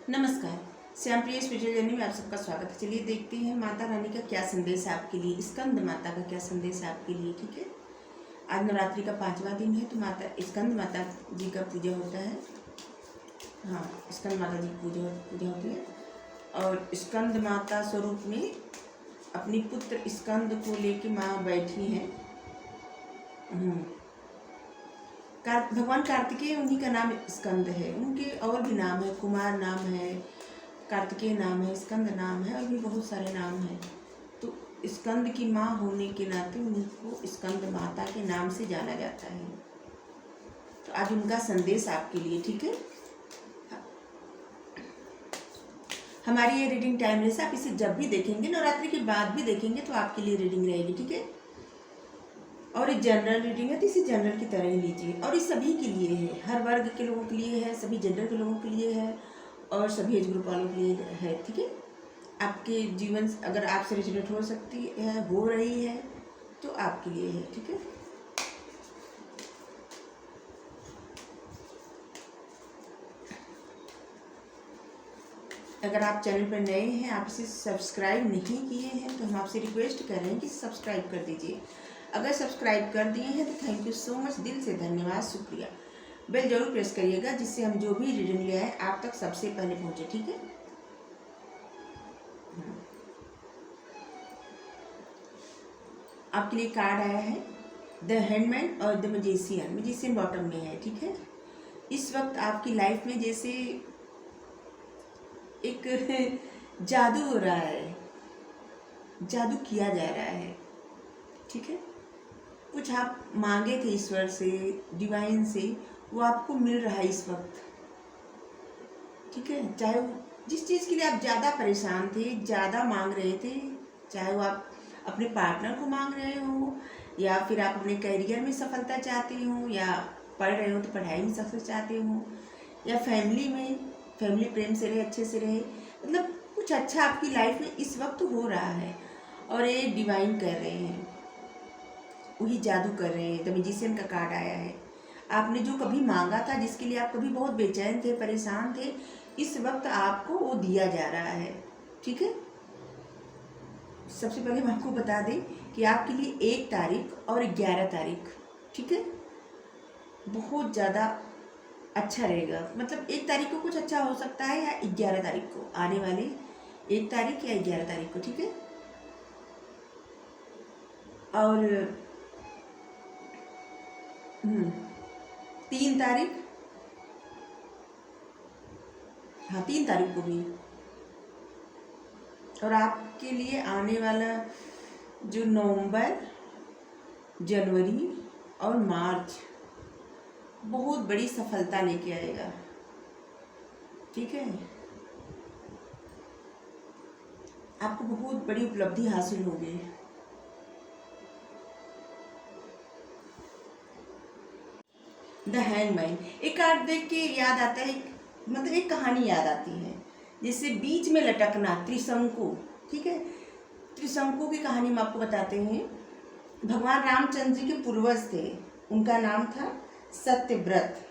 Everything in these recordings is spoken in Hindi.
नमस्कार। श्यामप्रिय स्पिरिचुअल जर्नी में आप सबका स्वागत है। चलिए देखते हैं माता रानी का क्या संदेश है आपके लिए, स्कंद माता का क्या संदेश है आपके लिए। ठीक है, आज नवरात्रि का 5वां दिन है तो माता स्कंद माता जी का पूजा होता है। हाँ, स्कंद माता जी की पूजा होती है। और स्कंद माता स्वरूप में अपनी पुत्र स्कंद को लेके माँ बैठी हैं। भगवान कार्तिकेय उन्हीं का नाम स्कंद है। उनके और भी नाम है, कुमार नाम है, कार्तिकेय नाम है, स्कंद नाम है और भी बहुत सारे नाम हैं। तो स्कंद की माँ होने के नाते उनको स्कंद माता के नाम से जाना जाता है। तो आज उनका संदेश आपके लिए। ठीक है, हमारी ये रीडिंग टाइमलेस है। आप इसे जब भी देखेंगे, नवरात्रि के बाद भी देखेंगे तो आपके लिए रीडिंग रहेगी। ठीक है, और ये जनरल रीडिंग है तो इसे जनरल की तरह ही लीजिए। और ये सभी के लिए है, हर वर्ग के लोगों के लिए है, सभी जेंडर के लोगों के लिए है और सभी एज ग्रुप वालों के लिए है। ठीक है, आपके जीवन अगर आपसे रिजोनेट हो सकती है, हो रही है तो आपके लिए है। ठीक है, अगर आप चैनल पर नए हैं, आप इसे सब्सक्राइब नहीं किए हैं तो हम आपसे रिक्वेस्ट कर रहे हैं कि सब्सक्राइब कर दीजिए। अगर सब्सक्राइब कर दिए हैं तो थैंक यू सो मच, दिल से धन्यवाद, शुक्रिया। बेल जरूर प्रेस करिएगा जिससे हम जो भी रीडिंग ले आए आप तक सबसे पहले पहुंचे। ठीक है, आपके लिए कार्ड आया है द हैंडमैन और द मैजिशियन। मैजिशियन बॉटम में है। ठीक है, इस वक्त आपकी लाइफ में जैसे एक जादू हो रहा है, जादू किया जा रहा है। ठीक है, कुछ आप मांगे थे ईश्वर से, डिवाइन से, वो आपको मिल रहा है इस वक्त। ठीक है, चाहे वो जिस चीज़ के लिए आप ज़्यादा परेशान थे, ज़्यादा मांग रहे थे, चाहे वो आप अपने पार्टनर को मांग रहे हो या फिर आप अपने करियर में सफलता चाहते हो या पढ़ रहे हो तो पढ़ाई में सक्सेस चाहते हो या फैमिली में, फैमिली प्रेम से रहे, अच्छे से रहे, मतलब कुछ अच्छा आपकी लाइफ में इस वक्त हो रहा है और ये डिवाइन कर रहे हैं, वही जादू कर रहे हैं। द मैजिशियन का कार्ड आया है। आपने जो कभी मांगा था, जिसके लिए आप कभी बहुत बेचैन थे, परेशान थे, इस वक्त आपको वो दिया जा रहा है। ठीक है, सबसे पहले हम आपको बता दें कि आपके लिए 1 तारीख और 11 तारीख, ठीक है, बहुत ज़्यादा अच्छा रहेगा। मतलब 1 तारीख को कुछ अच्छा हो सकता है या 11 तारीख को, आने वाले 1 तारीख या 11 तारीख को। ठीक है, और 3 तारीख, हाँ 3 तारीख को भी। और आपके लिए आने वाला जो नवंबर, जनवरी और मार्च बहुत बड़ी सफलता लेके आएगा। ठीक है, आपको बहुत बड़ी उपलब्धि हासिल होगी। द हैंडमैन, एक कार्ड देख के याद आता है, मतलब एक कहानी याद आती है, जैसे बीच में लटकना, त्रिशंकु। ठीक है, त्रिशंकु की कहानी हम आपको बताते हैं। भगवान रामचंद्र जी के पूर्वज थे, उनका नाम था सत्यव्रत,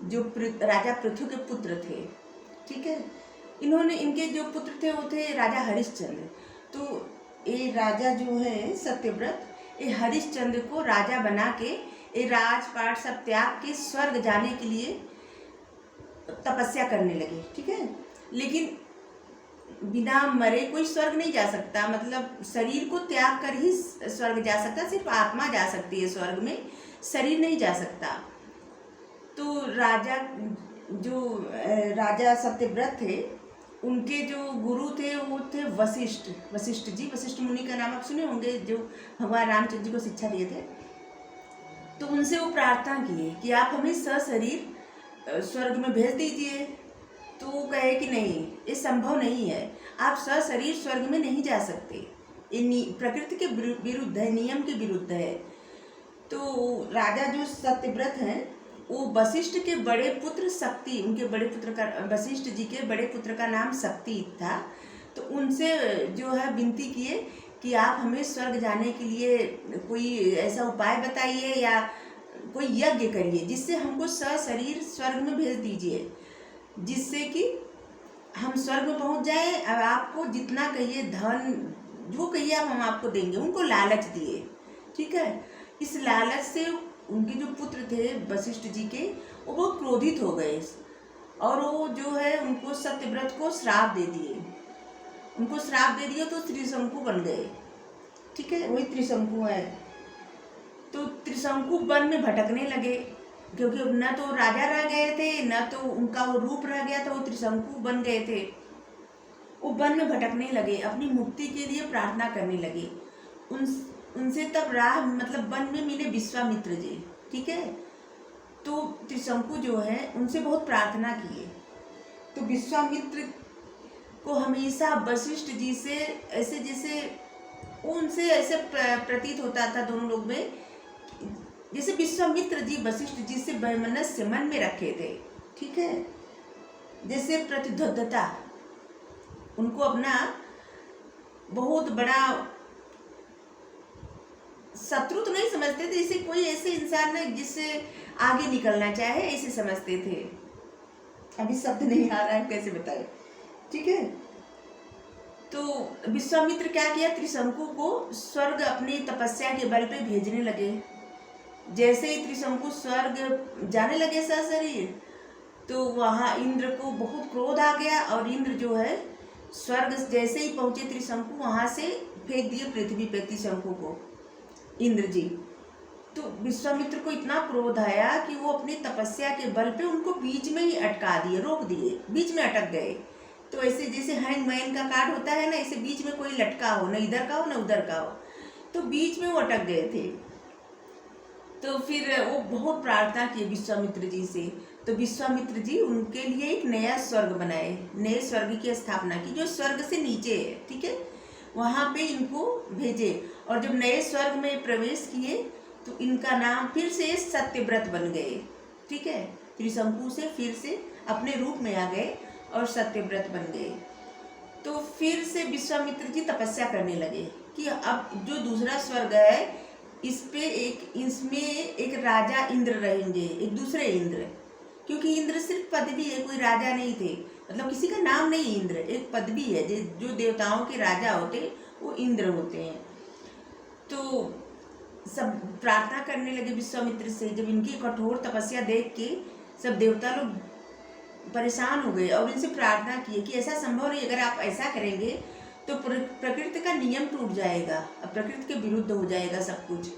जो राजा पृथु के पुत्र थे। ठीक है, इनके जो पुत्र थे वो थे राजा हरिश्चंद्र। तो ये राजा जो है सत्यव्रत, ये हरिश्चंद्र को राजा बना के ये राजपाट सब त्याग के स्वर्ग जाने के लिए तपस्या करने लगे। ठीक है, लेकिन बिना मरे कोई स्वर्ग नहीं जा सकता, मतलब शरीर को त्याग कर ही स्वर्ग जा सकता, सिर्फ आत्मा जा सकती है स्वर्ग में, शरीर नहीं जा सकता। तो राजा सत्यव्रत थे, उनके जो गुरु थे वो थे वशिष्ठ जी। वशिष्ठ मुनि का नाम आप सुने होंगे, जो भगवान रामचंद्र जी को शिक्षा दिए थे। तो उनसे वो प्रार्थना किए कि आप हमें सशरीर स्वर्ग में भेज दीजिए। तो वो कहे कि नहीं, ये संभव नहीं है, आप सशरीर स्वर्ग में नहीं जा सकते, ये प्रकृति के विरुद्ध है, नियम के विरुद्ध है। तो राजा जो सत्यव्रत हैं, वो वशिष्ठ के बड़े पुत्र शक्ति, उनके बड़े पुत्र का, वशिष्ठ जी के बड़े पुत्र का नाम शक्ति था। तो उनसे जो है विनती किए कि आप हमें स्वर्ग जाने के लिए कोई ऐसा उपाय बताइए या कोई यज्ञ करिए जिससे हमको सशरीर स्वर्ग में भेज दीजिए, जिससे कि हम स्वर्ग में पहुंच जाए, अब आपको जितना कहिए धन जो कहिए आप हम आपको देंगे, उनको लालच दिए। ठीक है, इस लालच से उनके जो पुत्र थे वशिष्ठ जी के, वो बहुत क्रोधित हो गए और वो जो है उनको सत्यव्रत को श्राप दे दिए। उनको श्राप दे दिया तो त्रिशंकु बन गए। ठीक है, वही त्रिशंकु है। तो त्रिशंकु वन में भटकने लगे, क्योंकि न तो राजा रह गए थे, न तो उनका वो रूप रह गया था, वो त्रिशंकु बन गए थे। वो वन में भटकने लगे, अपनी मुक्ति के लिए प्रार्थना करने लगे। उनसे तब राह मतलब वन में मिले विश्वामित्र जी। ठीक है, तो त्रिशंकु जो है उनसे बहुत प्रार्थना किए। तो विश्वामित्र को हमेशा वशिष्ठ जी से ऐसे जैसे उनसे ऐसे प्रतीत होता था दोनों लोग में, जैसे विश्वामित्र जी वशिष्ठ जी से वैमनस्य मन में रखे थे। ठीक है, जैसे प्रतिद्वंद्वता, उनको अपना बहुत बड़ा शत्रु तो नहीं समझते थे, जैसे कोई ऐसे इंसान है जिससे आगे निकलना चाहे, ऐसे समझते थे। अभी शब्द नहीं आ रहा है, कैसे बताए। ठीक है, तो विश्वामित्र क्या किया, त्रिशंकु को स्वर्ग अपनी तपस्या के बल पे भेजने लगे। जैसे ही त्रिशंकु स्वर्ग जाने लगे सशरीर, तो वहाँ इंद्र को बहुत क्रोध आ गया और इंद्र जो है स्वर्ग जैसे ही पहुंचे त्रिशंकु, वहाँ से फेंक दिए पृथ्वी पे त्रिशंकु को इंद्र जी। तो विश्वामित्र को इतना क्रोध आया कि वो अपनी तपस्या के बल पे उनको बीच में ही अटका दिए, रोक दिए, बीच में अटक गए। तो ऐसे जैसे हैंगमैन का कार्ड होता है ना, ऐसे बीच में कोई लटका हो, न इधर का हो न उधर का हो, तो बीच में वो अटक गए थे। तो फिर वो बहुत प्रार्थना की विश्वामित्र जी से। तो विश्वामित्र जी उनके लिए एक नया स्वर्ग बनाए, नए स्वर्ग की स्थापना की जो स्वर्ग से नीचे है। ठीक है, वहाँ पे इनको भेजे और जब नए स्वर्ग में प्रवेश किए तो इनका नाम फिर से सत्यव्रत बन गए। ठीक है, त्रिशंकु से फिर से अपने रूप में आ गए और सत्यव्रत बन गए। तो फिर से विश्वामित्र जी तपस्या करने लगे कि अब जो दूसरा स्वर्ग है इसमें एक राजा इंद्र रहेंगे, एक दूसरे इंद्र, क्योंकि इंद्र सिर्फ पदवी है, कोई राजा नहीं थे, मतलब किसी का नाम नहीं, इंद्र एक पदवी है। जो देवताओं के राजा होते वो इंद्र होते हैं। तो सब प्रार्थना करने लगे विश्वामित्र से। जब इनकी कठोर तपस्या देख के सब देवता लोग परेशान हो गए और इनसे प्रार्थना की कि ऐसा संभव नहीं, अगर आप ऐसा करेंगे तो प्रकृति का नियम टूट जाएगा, अब प्रकृति के विरुद्ध हो जाएगा सब कुछ।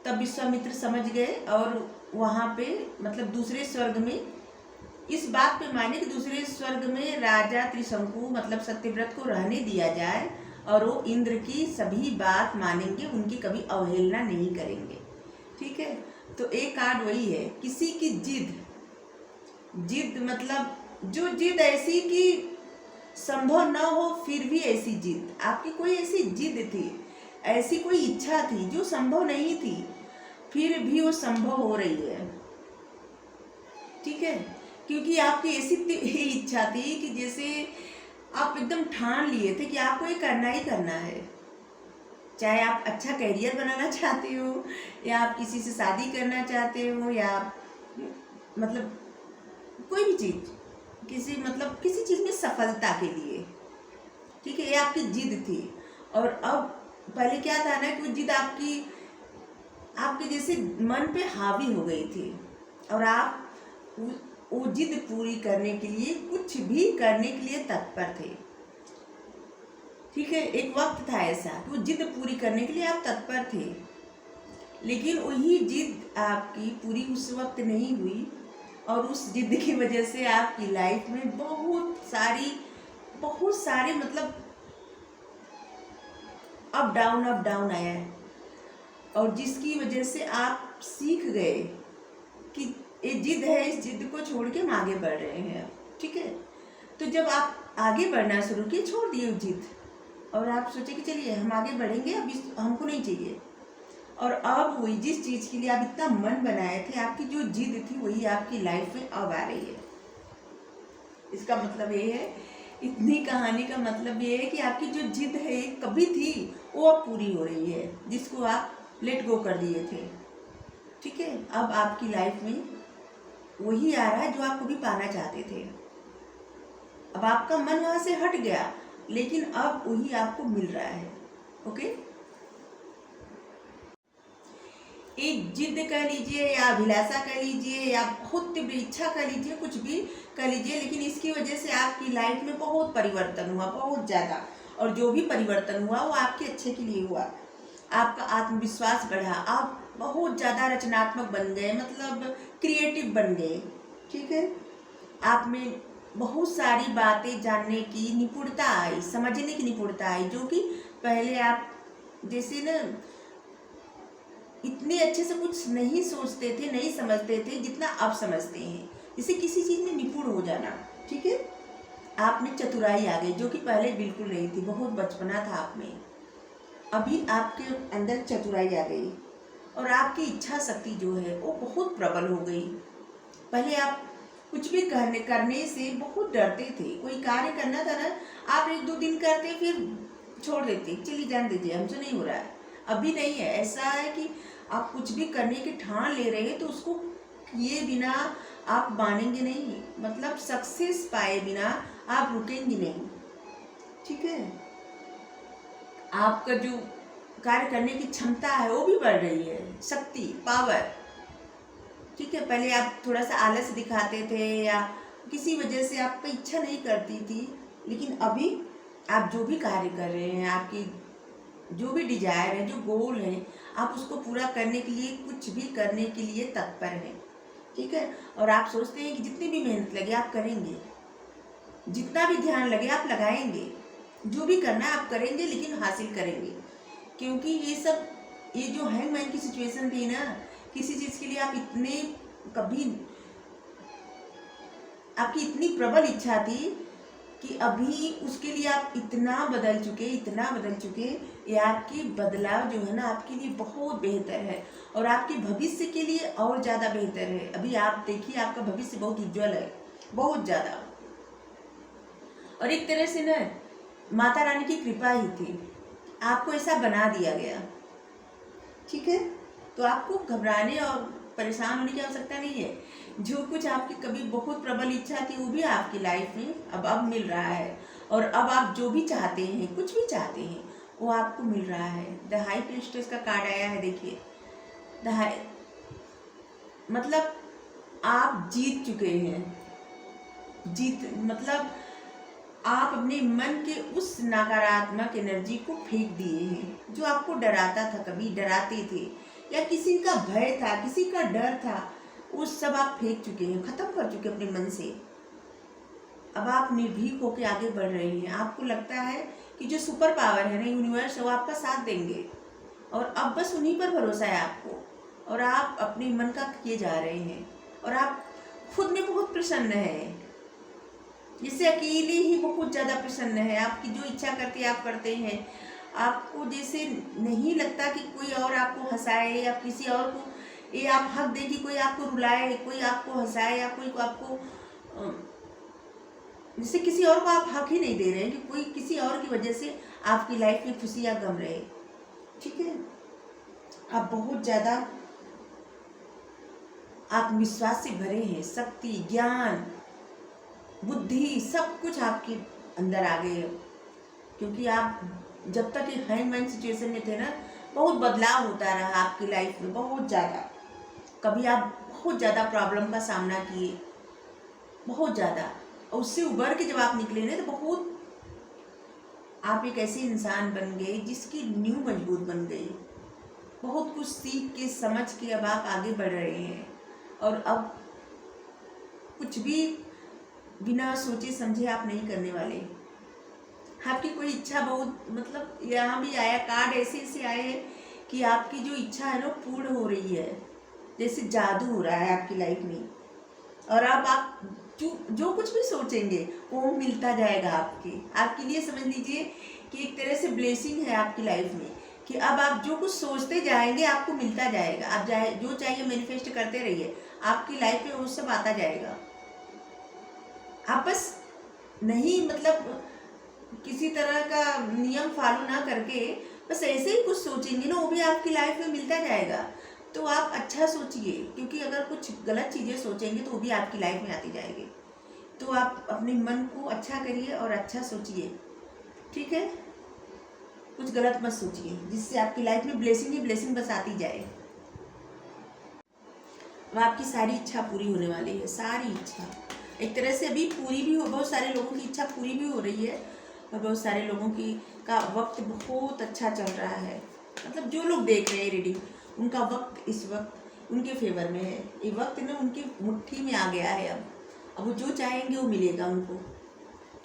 तब विश्वामित्र समझ गए और वहाँ पे मतलब दूसरे स्वर्ग में इस बात पे माने कि दूसरे स्वर्ग में राजा त्रिशंकु मतलब सत्यव्रत को रहने दिया जाए और वो इंद्र की सभी बात मानेंगे, उनकी कभी अवहेलना नहीं करेंगे। ठीक है, तो एक कार्ड वही है, किसी की जिद मतलब जो जिद ऐसी कि संभव न हो फिर भी ऐसी जिद, आपकी कोई ऐसी जिद थी, ऐसी कोई इच्छा थी जो संभव नहीं थी फिर भी वो संभव हो रही है। ठीक है, क्योंकि आपकी ऐसी इच्छा थी कि जैसे आप एकदम ठान लिए थे कि आपको ये करना ही करना है, चाहे आप अच्छा कैरियर बनाना चाहते हो या आप किसी से शादी करना चाहते हो या मतलब कोई भी चीज़, किसी चीज़ में सफलता के लिए। ठीक है, ये आपकी जिद थी। और अब पहले क्या था ना कि वो जिद आपके जैसे मन पे हावी हो गई थी और आप वो जिद पूरी करने के लिए कुछ भी करने के लिए तत्पर थे। ठीक है, एक वक्त था ऐसा कि वो जिद पूरी करने के लिए आप तत्पर थे, लेकिन वही जिद आपकी पूरी उस वक्त नहीं हुई और उस जिद की वजह से आपकी लाइफ में बहुत सारी मतलब अप डाउन आया है और जिसकी वजह से आप सीख गए कि ये जिद है, इस जिद को छोड़ के हम आगे बढ़ रहे हैं। ठीक है, तो जब आप आगे बढ़ना शुरू किए, छोड़ दिए जिद और आप सोचे कि चलिए हम आगे बढ़ेंगे, अब हमको नहीं चाहिए। और अब वही जिस चीज़ के लिए आप इतना मन बनाए थे, आपकी जो जिद थी वही आपकी लाइफ में अब आ रही है। इसका मतलब ये है, इतनी कहानी का मतलब ये है कि आपकी जो जिद है कभी थी वो अब पूरी हो रही है, जिसको आप लेट गो कर दिए थे। ठीक है, अब आपकी लाइफ में वही आ रहा है जो आप कभी पाना चाहते थे। अब आपका मन वहाँ से हट गया, लेकिन अब वही आपको मिल रहा है। ओके, एक जिद कह लीजिए या अभिलाषा कह लीजिए या बहुत तीव्र इच्छा कह लीजिए, कुछ भी कह लीजिए, लेकिन इसकी वजह से आपकी लाइफ में बहुत परिवर्तन हुआ, बहुत ज़्यादा। और जो भी परिवर्तन हुआ वो आपके अच्छे के लिए हुआ। आपका आत्मविश्वास बढ़ा, आप बहुत ज़्यादा रचनात्मक बन गए, मतलब क्रिएटिव बन गए। ठीक है, आप में बहुत सारी बातें जानने की निपुणता आई, समझने की निपुणता आई, जो कि पहले आप जैसे ना इतने अच्छे से कुछ नहीं सोचते थे, नहीं समझते थे जितना अब समझते हैं। जैसे किसी चीज़ में निपुण हो जाना। ठीक है, आप में चतुराई आ गई, जो कि पहले बिल्कुल नहीं थी, बहुत बचपना था आप में। अभी आपके अंदर चतुराई आ गई और आपकी इच्छा शक्ति जो है वो बहुत प्रबल हो गई। पहले आप कुछ भी करने से बहुत डरते थे। कोई कार्य करना था ना, आप 1-2 दिन करते फिर छोड़ देते, चलिए जान दीजिए हमसे नहीं हो रहा है। अभी नहीं है, ऐसा है कि आप कुछ भी करने की ठान ले रहे हैं तो उसको किए बिना आप मानेंगे नहीं, मतलब सक्सेस पाए बिना आप रुकेंगे नहीं। ठीक है, आपका जो कार्य करने की क्षमता है वो भी बढ़ रही है, शक्ति, पावर। ठीक है, पहले आप थोड़ा सा आलस दिखाते थे या किसी वजह से आपकी इच्छा नहीं करती थी, लेकिन अभी आप जो भी कार्य कर रहे हैं, आपकी जो भी डिजायर है, जो गोल है, आप उसको पूरा करने के लिए, कुछ भी करने के लिए तत्पर हैं। ठीक है, और आप सोचते हैं कि जितनी भी मेहनत लगे आप करेंगे, जितना भी ध्यान लगे आप लगाएंगे, जो भी करना है आप करेंगे, लेकिन हासिल करेंगे। क्योंकि ये जो हैंगमैन की सिचुएशन थी ना, किसी चीज़ के लिए आप इतने कभी आपकी इतनी प्रबल इच्छा थी कि अभी उसके लिए आप इतना बदल चुके, ये आपकी बदलाव जो है ना आपके लिए बहुत बेहतर है और आपके भविष्य के लिए और ज़्यादा बेहतर है। अभी आप देखिए, आपका भविष्य बहुत उज्जवल है, बहुत ज़्यादा। और एक तरह से ना माता रानी की कृपा ही थी, आपको ऐसा बना दिया गया। ठीक है, तो आपको घबराने और परेशान होने की आवश्यकता नहीं है। जो कुछ आपकी कभी बहुत प्रबल इच्छा थी वो भी आपकी लाइफ में अब मिल रहा है, और अब आप जो भी चाहते हैं, कुछ भी चाहते हैं, वो आपको मिल रहा है। द हाई प्रीस्टेस का कार्ड आया है, देखिए द हाई, मतलब आप जीत चुके हैं। मतलब आप अपने मन के उस नकारात्मक एनर्जी को फेंक दिए हैं जो आपको डराता था, कभी डराते थे या किसी का भय था, किसी का डर था, वो सब आप फेंक चुके हैं, खत्म कर चुके अपने मन से। अब आप निर्भीक होकर आगे बढ़ रहे हैं। आपको लगता है कि जो सुपर पावर है ना, यूनिवर्स, वो आपका साथ देंगे और अब बस उन्हीं पर भरोसा है आपको, और आप अपने मन का किए जा रहे हैं और आप खुद में बहुत प्रसन्न है, जिससे अकेले ही बहुत ज़्यादा प्रसन्न है। आपकी जो इच्छा करते हैं आप करते हैं। आपको जैसे नहीं लगता कि कोई और आपको हंसाए या किसी और को ये आप हक दें कि कोई आपको रुलाए, कोई आपको हंसाए या कोई आपको, जैसे किसी और को आप हक ही नहीं दे रहे हैं कि कोई किसी और की वजह से आपकी लाइफ में खुशी या गम रहे। ठीक है, आप बहुत ज़्यादा आत्मविश्वास से भरे हैं, शक्ति, ज्ञान, बुद्धि, सब कुछ आपके अंदर आ गए, क्योंकि आप जब तक एक हैंगमैन सिचुएशन में थे ना, बहुत बदलाव होता रहा आपकी लाइफ में, बहुत ज़्यादा। कभी आप बहुत ज़्यादा प्रॉब्लम का सामना किए, बहुत ज़्यादा, और उससे उबर के जब आप निकले ना, तो बहुत आप एक ऐसे इंसान बन गए जिसकी नींव मजबूत बन गई। बहुत कुछ सीख के, समझ के अब आप आगे बढ़ रहे हैं, और अब कुछ भी बिना सोचे समझे आप नहीं करने वाले। आपकी कोई इच्छा बहुत, मतलब यहाँ भी आया कार्ड ऐसे आए हैं कि आपकी जो इच्छा है ना पूर्ण हो रही है, जैसे जादू हो रहा है आपकी लाइफ में, और अब आप जो कुछ भी सोचेंगे वो मिलता जाएगा आपके लिए। समझ लीजिए कि एक तरह से ब्लेसिंग है आपकी लाइफ में, कि अब आप जो कुछ सोचते जाएंगे आपको मिलता जाएगा। आप जो चाहिए मैनिफेस्ट करते रहिए, आपकी लाइफ में वो सब आता जाएगा। आप बस नहीं, मतलब किसी तरह का नियम फॉलो ना करके बस ऐसे ही कुछ सोचेंगे ना, वो भी आपकी लाइफ में मिलता जाएगा। तो आप अच्छा सोचिए, क्योंकि अगर कुछ गलत चीज़ें सोचेंगे तो वो भी आपकी लाइफ में आती जाएगी। तो आप अपने मन को अच्छा करिए और अच्छा सोचिए, ठीक है। कुछ गलत मत सोचिए, जिससे आपकी लाइफ में ब्लेसिंग ही ब्लेसिंग बस आती जाए। अब आपकी सारी इच्छा पूरी होने वाली है, सारी इच्छा एक तरह से अभी पूरी भी हो, बहुत सारे लोगों की इच्छा पूरी भी हो रही है और बहुत सारे लोगों की का वक्त बहुत अच्छा चल रहा है। मतलब जो लोग देख रहे हैं रीडिंग, उनका वक्त इस वक्त उनके फेवर में है। ये वक्त ना उनकी मुट्ठी में आ गया है। अब वो जो चाहेंगे वो मिलेगा उनको,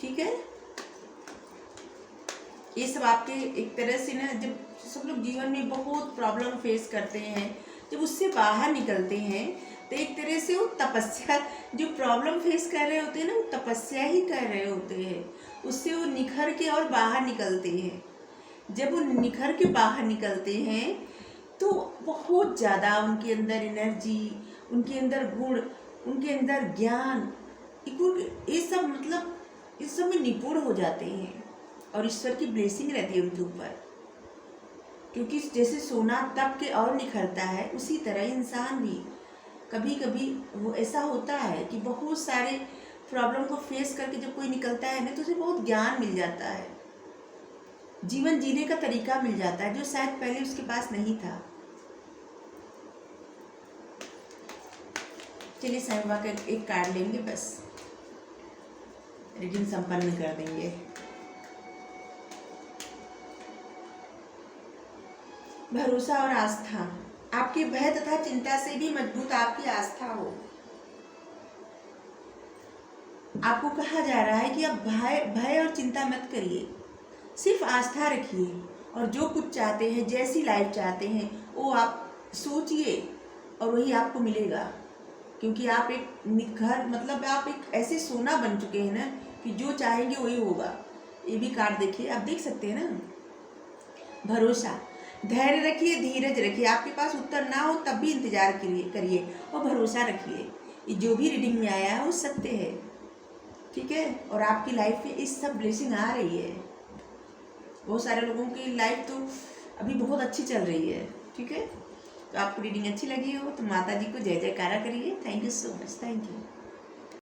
ठीक है। ये सब आपके एक तरह से ना, जब सब लोग जीवन में बहुत प्रॉब्लम फेस करते हैं, जब उससे बाहर निकलते हैं तो एक तरह से वो तपस्या, जो प्रॉब्लम फेस कर रहे होते हैं ना, वो तपस्या ही कर रहे होते हैं। उससे वो निखर के और बाहर निकलते हैं। जब वो निखर के बाहर निकलते हैं तो बहुत ज़्यादा उनके अंदर एनर्जी, उनके अंदर गुण, उनके अंदर ज्ञान, ये सब मतलब इस सब में निपुण हो जाते हैं और ईश्वर की ब्लेसिंग रहती है उनके ऊपर। क्योंकि जैसे सोना तप के और निखरता है, उसी तरह इंसान भी कभी कभी वो ऐसा होता है कि बहुत सारे प्रॉब्लम को फेस करके जब कोई निकलता है ना, तो उसे बहुत ज्ञान मिल जाता है, जीवन जीने का तरीका मिल जाता है जो शायद पहले उसके पास नहीं था। चलिए साईं बाबा का एक कार्ड लेंगे, बस रीडिंग संपन्न कर देंगे। भरोसा और आस्था, आपके भय तथा चिंता से भी मजबूत आपकी आस्था हो। आपको कहा जा रहा है कि आप भय और चिंता मत करिए, सिर्फ आस्था रखिए और जो कुछ चाहते हैं, जैसी लाइफ चाहते हैं, वो आप सोचिए और वही आपको मिलेगा। क्योंकि आप एक निखर, मतलब आप एक ऐसे सोना बन चुके हैं ना कि जो चाहेंगे वही होगा। ये भी कार्ड देखिए, आप देख सकते हैं ना। भरोसा, धैर्य रखिए, धीरज रखिए। आपके पास उत्तर ना हो तब भी इंतजार करिए और भरोसा रखिए। ये जो भी रीडिंग में आया है वो सत्य है, ठीक है। और आपकी लाइफ में इस सब ब्लेसिंग आ रही है। बहुत सारे लोगों की लाइफ तो अभी बहुत अच्छी चल रही है, ठीक है। तो आपको रीडिंग अच्छी लगी हो तो माता जी को जय जयकारा करिए। Thank you so much, thank you.